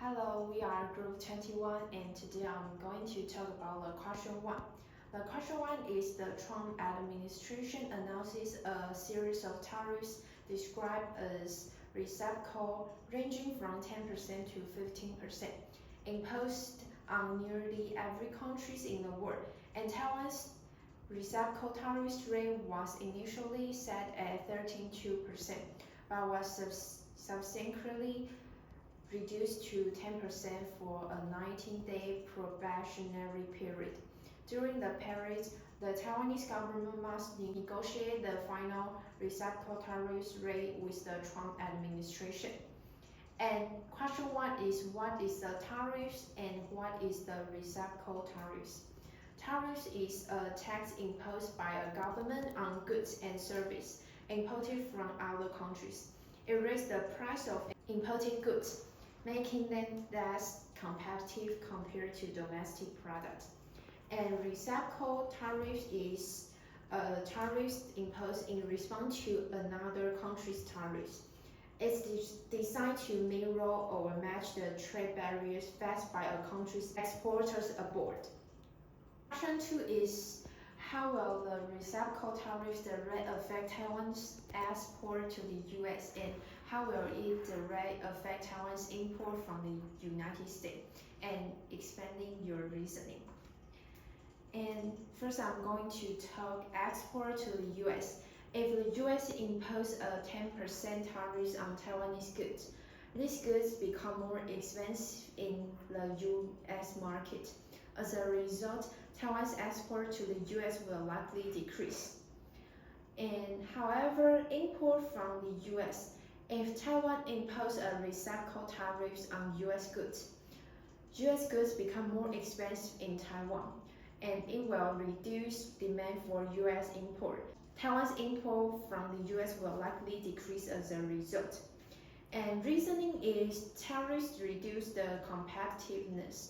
Hello, we are Group 21 and today I'm going to talk about the question 1. The question 1 is the Trump administration announces a series of tariffs described as reciprocal ranging from 10% to 15% imposed on nearly every country in the world, and Taiwan's reciprocal tariff rate was initially set at 13.2% but was subsequently reduced to 10% for a 19-day probationary period. During the period, the Taiwanese government must negotiate the final reciprocal tariff rate with the Trump administration. And question 1 is what is the tariffs and what is the reciprocal tariffs? Tariffs is a tax imposed by a government on goods and services imported from other countries. It raises the price of imported goods, making them less competitive compared to domestic products. And reciprocal tariff is tariffs imposed in response to another country's tariffs. It's designed to mirror or match the trade barriers faced by a country's exporters abroad. Question 2 is how will the reciprocal tariffs directly affect Taiwan's export to the U.S. and how will it directly affect Taiwan's import from the United States? And expanding your reasoning. And first, I'm going to talk export to the U.S. If the U.S. impose a 10% tariff on Taiwanese goods, these goods become more expensive in the U.S. market. As a result, Taiwan's export to the U.S. will likely decrease. And however, import from the U.S. If Taiwan imposes a reciprocal tariffs on U.S. goods become more expensive in Taiwan, and it will reduce demand for U.S. import. Taiwan's import from the U.S. will likely decrease as a result. And reasoning is tariffs reduce the competitiveness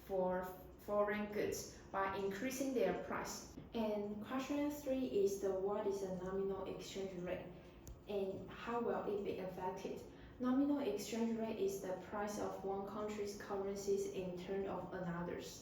for foreign goods by increasing their price. And question 3 is what is the nominal exchange rate and how will it be affected? Nominal exchange rate is the price of one country's currencies in terms of another's.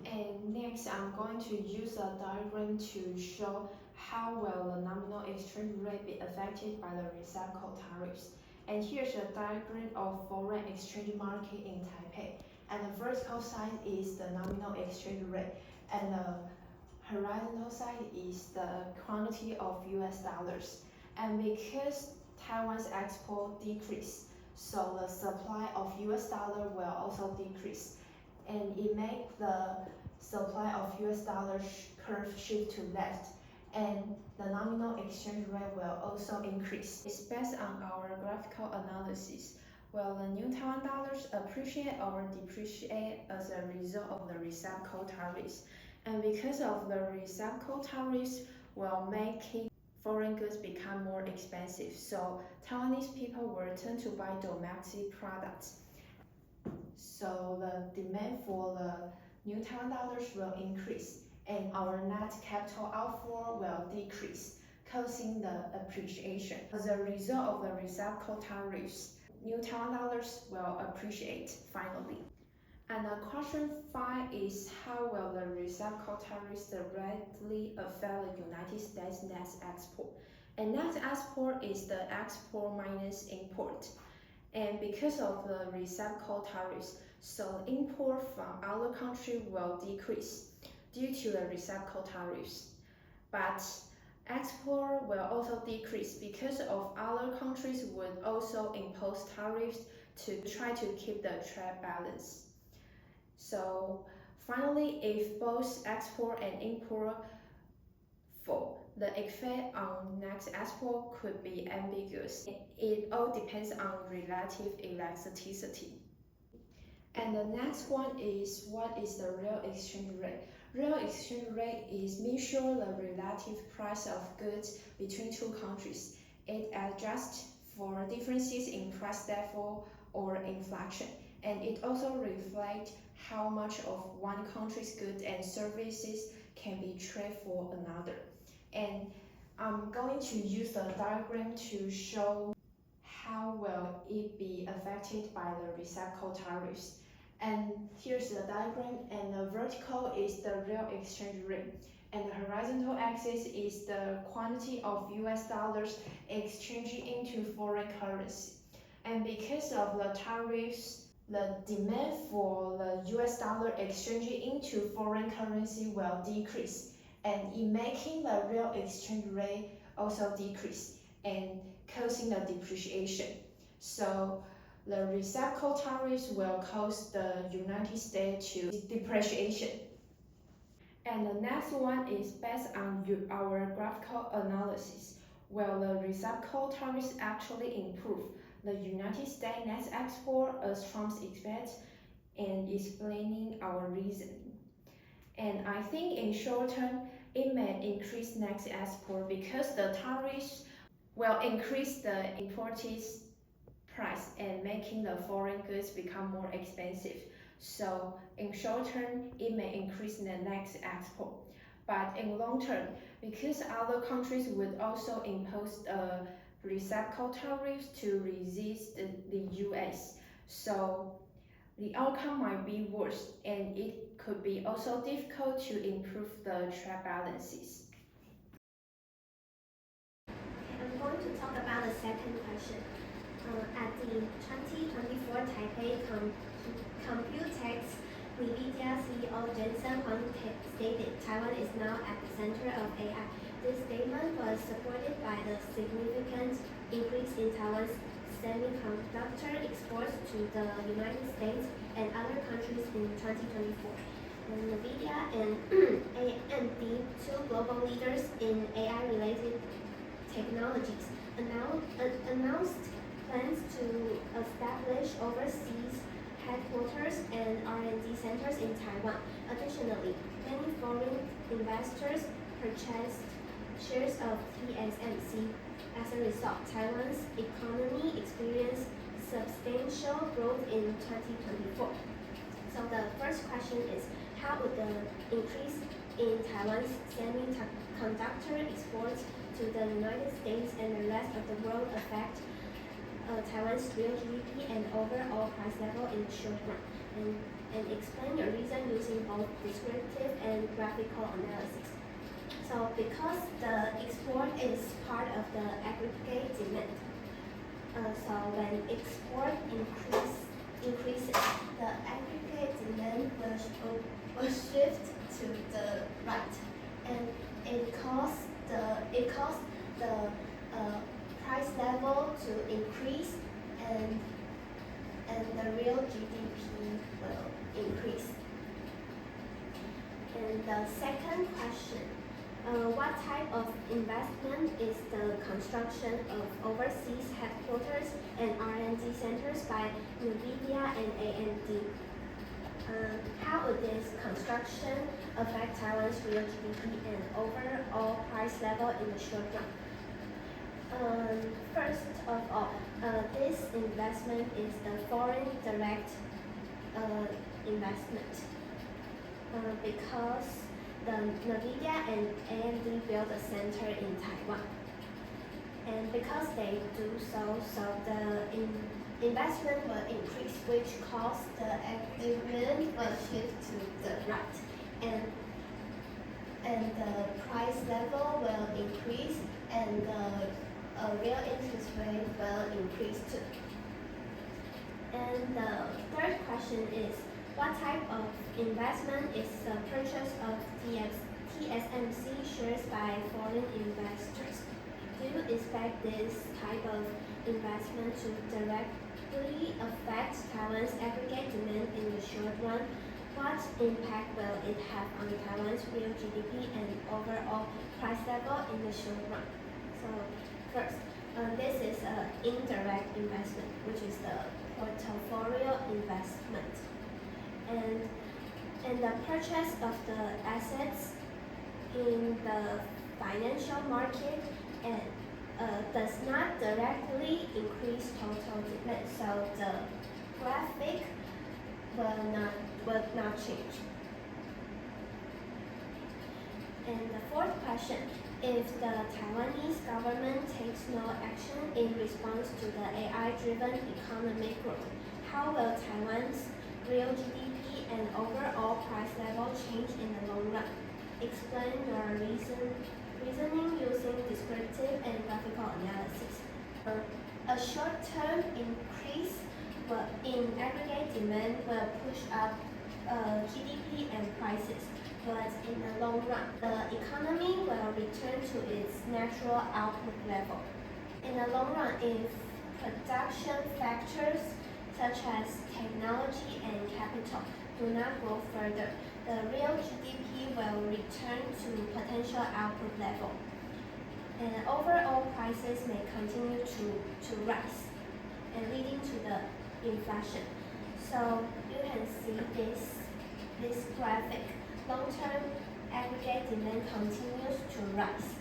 And next, I'm going to use a diagram to show how will the nominal exchange rate be affected by the reciprocal tariffs. And here's a diagram of foreign exchange market in Taipei. And the vertical side is the nominal exchange rate, and the horizontal side is the quantity of US dollars. And because Taiwan's export decrease, so the supply of US dollar will also decrease. And it makes the supply of US dollar curve shift to left, and the nominal exchange rate will also increase. It's based on our graphical analysis. Will the new Taiwan dollars appreciate or depreciate as a result of the reciprocal tariffs? And because of the reciprocal tariffs will make foreign goods become more expensive, so Taiwanese people will turn to buy domestic products. So the demand for the new Taiwan dollars will increase, and our net capital outflow will decrease, causing the appreciation. As a result of the reciprocal tariffs, new Taiwan dollars will appreciate finally. And question 5 is how will the reciprocal tariffs directly affect the United States net export? And net export is the export minus import. And because of the reciprocal tariffs, so import from other countries will decrease due to the reciprocal tariffs. But export will also decrease because of other countries would also impose tariffs to try to keep the trade balance. So finally, if both export and import fall, the effect on net export could be ambiguous. It all depends on relative elasticity. And the next one is what is the real exchange rate? Real exchange rate is measure the relative price of goods between two countries. It adjusts for differences in price level or inflation, and it also reflects how much of one country's goods and services can be traded for another. And I'm going to use the diagram to show how will it be affected by the reciprocal tariffs. And here's the diagram, and the vertical is the real exchange rate, and the horizontal axis is the quantity of US dollars exchanging into foreign currency. And because of the tariffs, the demand for the US dollar exchanging into foreign currency will decrease, and in making the real exchange rate also decrease and causing the depreciation. So the reciprocal tariffs will cause the United States to depreciation. And the next one is based on our graphical analysis. Will the reciprocal tariffs actually improve the United States net export as Trump expects, and explaining our reasoning? And I think in short term, it may increase net export because the tariffs will increase the imported price and making the foreign goods become more expensive. So in short term, it may increase the net export. But in long term, because other countries would also impose reciprocal tariffs to resist the US, so the outcome might be worse, and it could be also difficult to improve the trade balances. I'm going to talk about the second question. At the 2024 Taipei Computex, NVIDIA CEO Jensen Huang stated Taiwan is now at the center of AI. This statement was supported by the significant increase in Taiwan's semiconductor exports to the United States and other countries in 2024. And NVIDIA and AMD, two global leaders in AI-related technologies, announced plans to establish overseas headquarters and R&D centers in Taiwan. Additionally, many foreign investors purchased shares of TSMC. As a result, Taiwan's economy experienced substantial growth in 2024. So the first question is, how would the increase in Taiwan's semiconductor exports to the United States and the rest of the world affect Taiwan's real GDP and overall price level in the short run? And explain your reason using both descriptive and graphical analysis. So because the export is part of the aggregate demand, so when export increases, the aggregate demand will shift to the right, and it causes the price level to increase, and the real GDP will increase. And the second question, what type of investment is the construction of overseas headquarters and R&D centers by NVIDIA and AMD? How would this construction affect Taiwan's real GDP and overall price level in the short run? First of all, this investment is the foreign direct investment, because the NVIDIA and AMD built a center in Taiwan, and because they do so the investment will increase, which causes the aggregate will shift to the right, and the price level will increase, and the real interest rate will increase too. And the third question is, what type of investment is the purchase of TSMC shares by foreign investors? Do you expect this type of investment to directly affect Taiwan's aggregate demand in the short run? What impact will it have on Taiwan's real GDP and overall price level in the short run? So first, this is an indirect investment, which is the portfolio investment. And the purchase of the assets in the financial market and does not directly increase total demand, so the graphic will not change. And the fourth question, If the Taiwanese government takes no action in response to the AI-driven economic growth, how will Taiwan's real GDP and overall price level change in the long run? Explain your reasoning using descriptive and graphical analysis. A short-term increase in aggregate demand will push up GDP and prices, but in the long run, the economy will return to its natural output level. In the long run, if production factors such as technology and capital do not grow further, the real GDP will return to potential output level, and overall prices may continue to rise, and leading to the inflation. So you can see this graphic. Long-term aggregate demand continues to rise,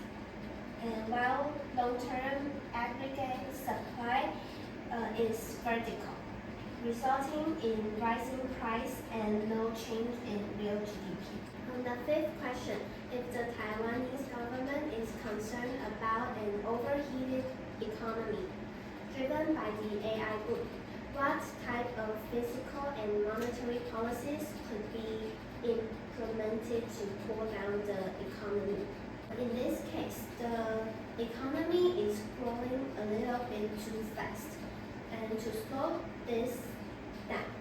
and while long-term aggregate supply is vertical, resulting in rising price and no change in real GDP. On the fifth question, if the Taiwanese government is concerned about an overheated economy driven by the AI boom, what type of fiscal and monetary policies could be implemented to cool down the economy? In this case, the economy is growing a little bit too fast, and to slow this down,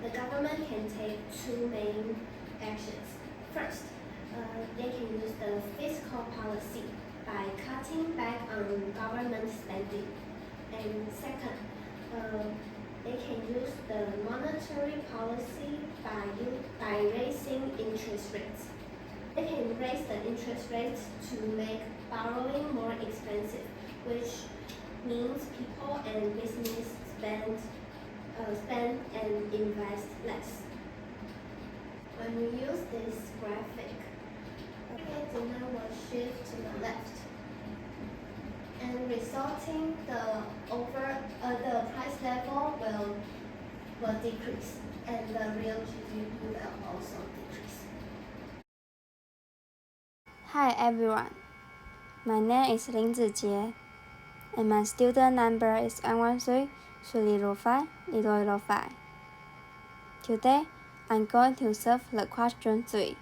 the government can take two main actions. First, they can use the fiscal policy by cutting back on government spending, and second, they can use the monetary policy by raising interest rates. They can raise the interest rates to make borrowing more expensive, which means people and business spend and invest less. When we use this graphic, aggregate demand will shift to the left, and resulting the price level will decrease, and the real GDP will also decrease. Hi everyone, my name is Lin Zijie, and my student number is 113-3005-005. Today, I'm going to solve the question 3.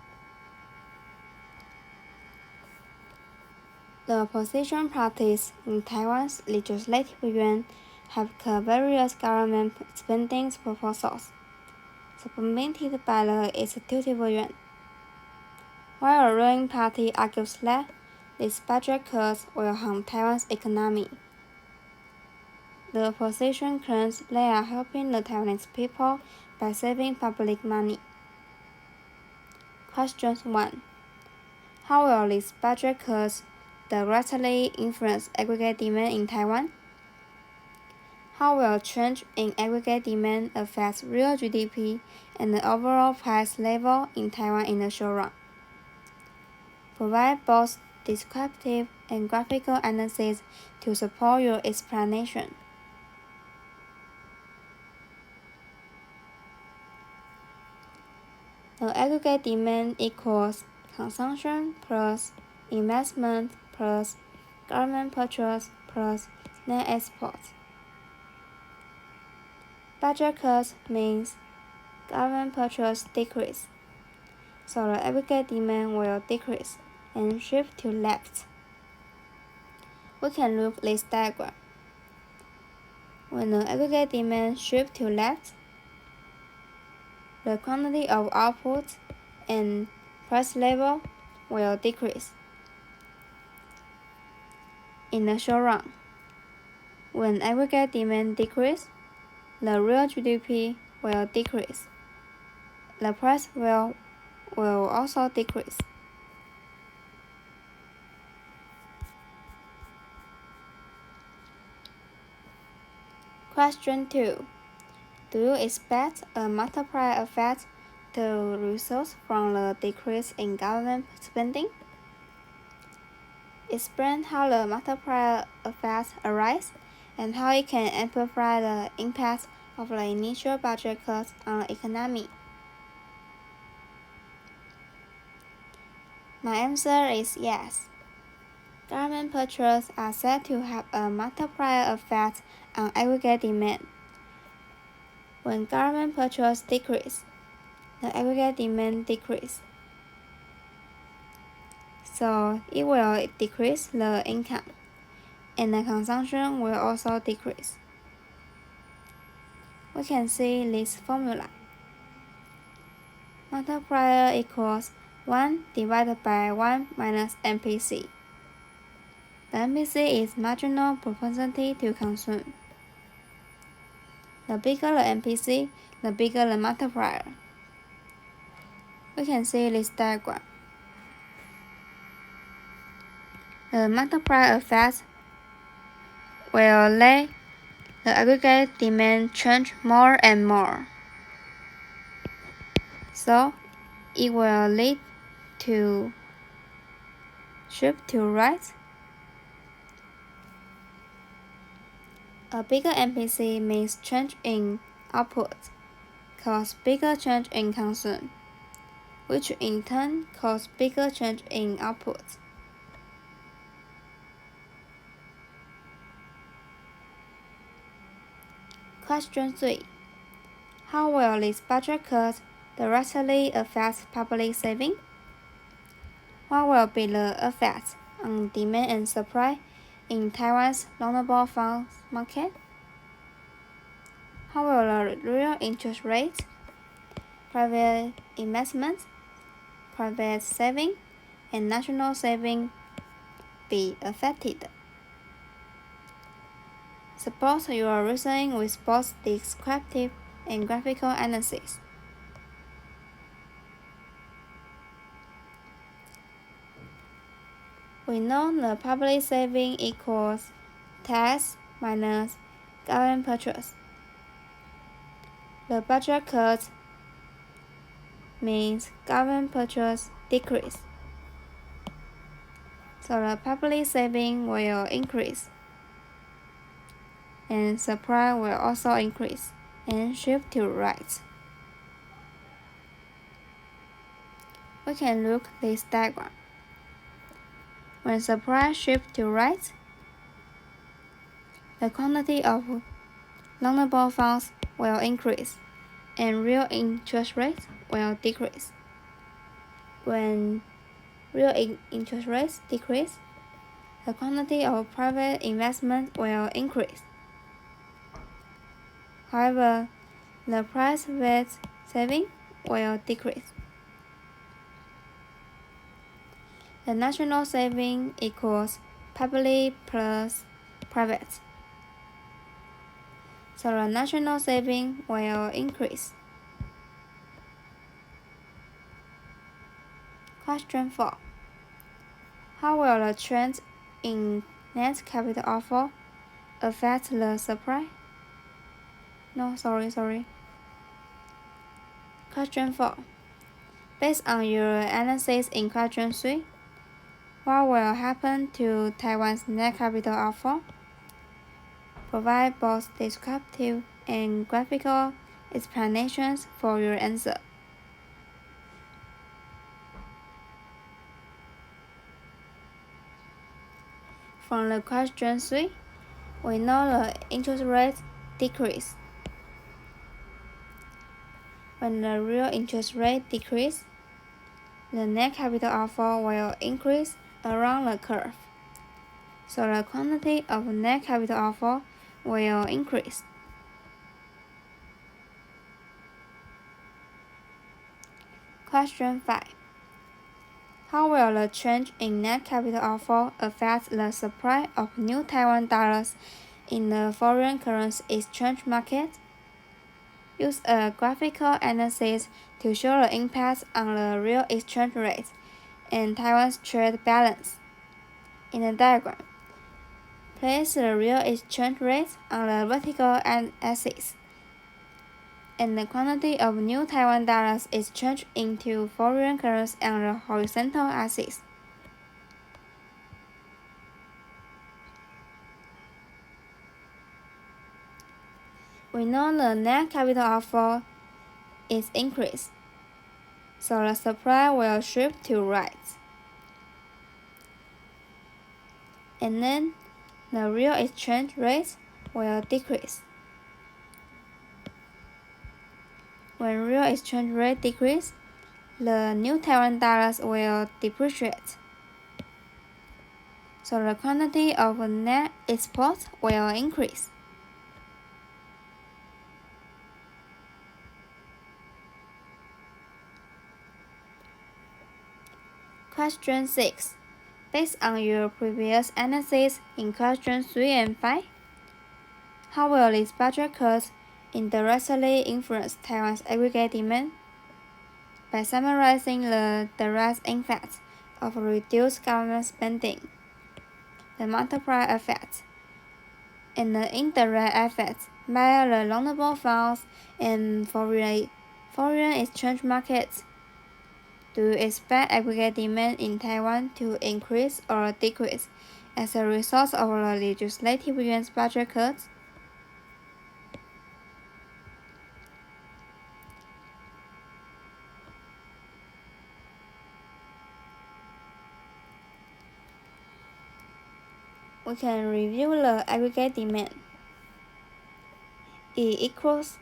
The opposition parties in Taiwan's legislative yuan have cut various government spending proposals, submitted by the executive yuan, while a ruling party argues that these budget cuts will harm Taiwan's economy. The opposition claims they are helping the Taiwanese people by saving public money. Question 1. How will these budget cuts directly influence aggregate demand in Taiwan? How will change in aggregate demand affect real GDP and the overall price level in Taiwan in the short run? Provide both descriptive and graphical analysis to support your explanation. The aggregate demand equals consumption plus investment plus government purchase plus net export. Budget cuts means government purchase decrease, so the aggregate demand will decrease and shift to left. We can look at this diagram. When the aggregate demand shifts to left, the quantity of output and price level will decrease. In the short run, when aggregate demand decreases, the real GDP will decrease. The price will also decrease. Question 2. Do you expect a multiplier effect to result from the decrease in government spending? Explain how the multiplier effect arises and how it can amplify the impact of the initial budget cuts on the economy. My answer is yes. Government purchases are said to have a multiplier effect on aggregate demand. When government purchases decrease, the aggregate demand decreases. So it will decrease the income, and the consumption will also decrease. We can see this formula. Multiplier equals 1 divided by 1 minus MPC. The MPC is marginal propensity to consume. The bigger the MPC, the bigger the multiplier. We can see this diagram. The multiplier effect will let the aggregate demand change more and more. So it will lead to shift to right. A bigger MPC means change in output, cause bigger change in consumption, which in turn cause bigger change in output. Question 3. How will this budget cut directly affect public saving? What will be the effect on demand and supply in Taiwan's loanable funds market? How will the real interest rate, private investment, private saving, and national saving be affected? Suppose you are reasoning with both descriptive and graphical analysis. We know the public saving equals tax minus government purchase. The budget cut means government purchase decrease. So the public saving will increase, and supply will also increase and shift to right. We can look at this diagram. When supply shifts to right, the quantity of loanable funds will increase, and real interest rates will decrease. When real interest rates decrease, the quantity of private investment will increase. However, the private saving will decrease. The national saving equals public plus private. So the national saving will increase. Question 4. How will the trend in net capital outflow affect the supply? Question 4. Based on your analysis in question 3, what will happen to Taiwan's net capital outflow? Provide both descriptive and graphical explanations for your answer. From the question 3, we know the interest rate decrease. When the real interest rate decreases, the net capital outflow will increase around the curve. So the quantity of net capital outflow will increase. Question 5. How will the change in net capital outflow affect the supply of new Taiwan dollars in the foreign currency exchange market? Use a graphical analysis to show the impact on the real exchange rate and Taiwan's trade balance. In the diagram, place the real exchange rate on the vertical axis, and the quantity of new Taiwan dollars exchanged into foreign currency on the horizontal axis. We know the net capital outflow is increased, so the supply will shift to right. and then the real exchange rate will decrease. When real exchange rate decreases, the new Taiwan dollars will depreciate. So the quantity of net export will increase. Question 6. Based on your previous analysis in question 3 and 5, how will this budget cut indirectly influence Taiwan's aggregate demand? By summarizing the direct impact of reduced government spending, the multiplier effect, and the indirect effect by the loanable funds and foreign exchange markets, do you expect aggregate demand in Taiwan to increase or decrease as a result of the legislative yuan's budget cuts? We can review the aggregate demand. E equals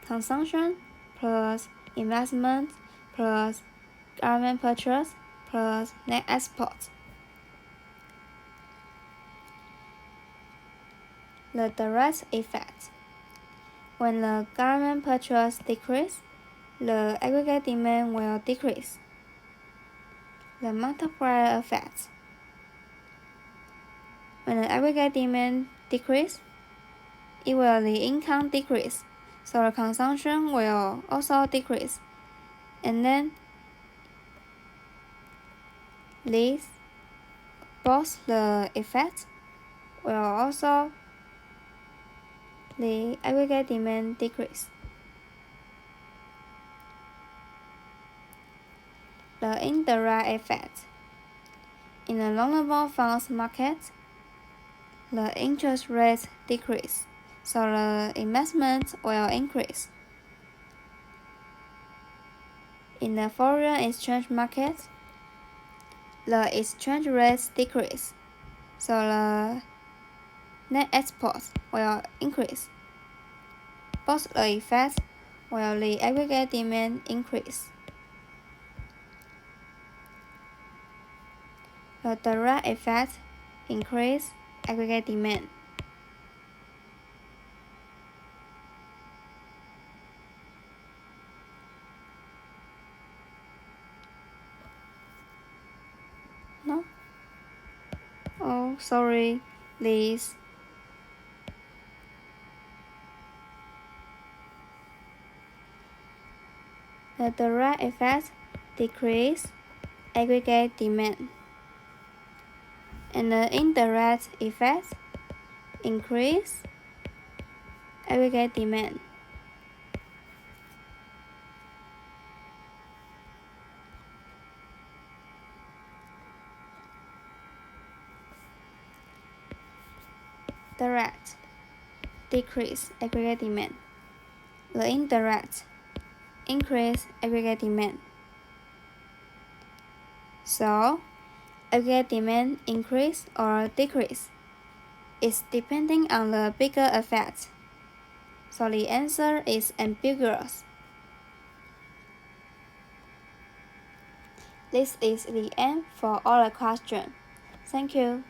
consumption plus investment plus government purchase plus net export. The direct effect. When the government purchase decreases, the aggregate demand will decrease. The multiplier effect. When the aggregate demand decreases, it will the income decrease, so the consumption will also decrease. And then these both the effect will also the aggregate demand decrease. The indirect effect. In the loanable funds market, the interest rates decrease, so the investment will increase. In the foreign exchange market, the exchange rates decrease, so the net export will increase. Both the effects will the aggregate demand increase. The direct effect increase aggregate demand. No? Oh, sorry, this. The direct effect decrease aggregate demand, and the indirect effect increase aggregate demand. Direct decrease aggregate demand. The indirect increase aggregate demand. So, aggregate demand increase or decrease is depending on the bigger effect. So the answer is ambiguous. This is the end for all the questions. Thank you.